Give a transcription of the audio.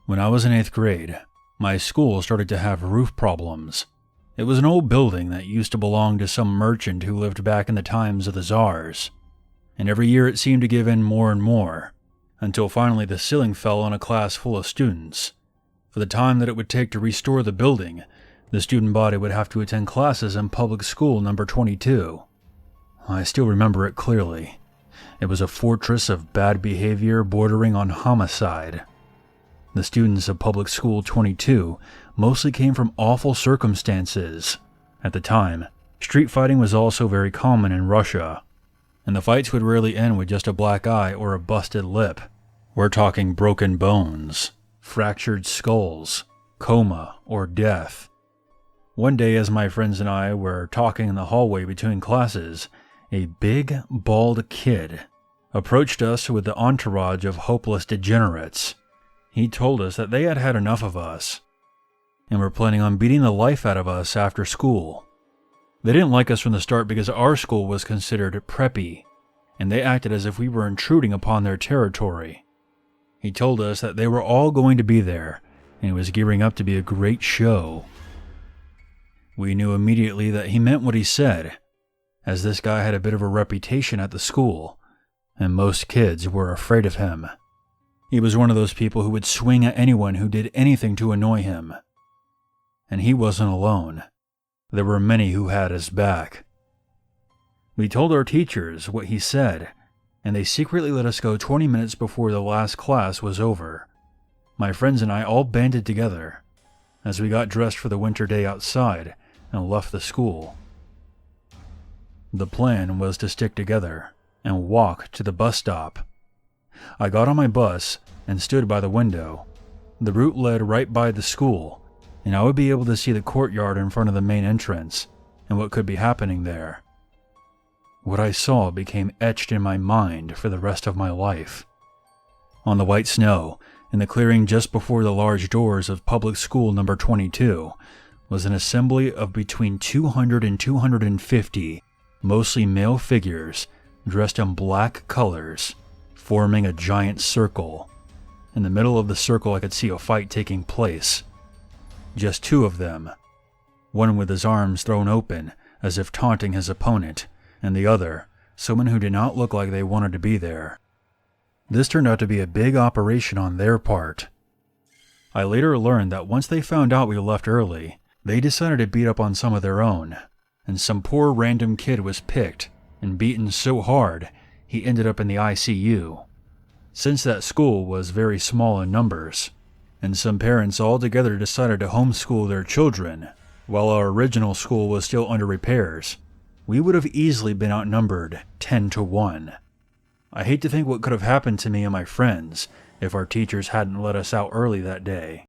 When I was in 8th grade, my school started to have roof problems. It was an old building that used to belong to some merchant who lived back in the times of the czars. And every year it seemed to give in more and more, until finally the ceiling fell on a class full of students. For the time that it would take to restore the building, the student body would have to attend classes in public school number 22. I still remember it clearly. It was a fortress of bad behavior bordering on homicide. The students of public school 22 mostly came from awful circumstances. At the time, street fighting was also very common in Russia, and the fights would rarely end with just a black eye or a busted lip. We're talking broken bones, fractured skulls, coma, or death. One day, as my friends and I were talking in the hallway between classes, a big, bald kid approached us with the entourage of hopeless degenerates. He told us that they had had enough of us, and were planning on beating the life out of us after school. They didn't like us from the start because our school was considered preppy, and they acted as if we were intruding upon their territory. He told us that they were all going to be there, and it was gearing up to be a great show. We knew immediately that he meant what he said, as this guy had a bit of a reputation at the school, and most kids were afraid of him. He was one of those people who would swing at anyone who did anything to annoy him. And he wasn't alone. There were many who had his back. We told our teachers what he said, and they secretly let us go 20 minutes before the last class was over. My friends and I all banded together as we got dressed for the winter day outside and left the school. The plan was to stick together and walk to the bus stop. I got on my bus and stood by the window. The route led right by the school, and I would be able to see the courtyard in front of the main entrance and what could be happening there. What I saw became etched in my mind for the rest of my life. On the white snow, in the clearing just before the large doors of public school number 22, was an assembly of between 200 and 250, mostly male figures, dressed in black colors, forming a giant circle. In the middle of the circle I could see a fight taking place. Just two of them, one with his arms thrown open as if taunting his opponent, and the other, someone who did not look like they wanted to be there. This turned out to be a big operation on their part. I later learned that once they found out we left early, they decided to beat up on some of their own, and some poor random kid was picked and beaten so hard he ended up in the ICU. Since that school was very small in numbers, and some parents altogether decided to homeschool their children, while our original school was still under repairs, we would have easily been outnumbered 10-1. I hate to think what could have happened to me and my friends if our teachers hadn't let us out early that day.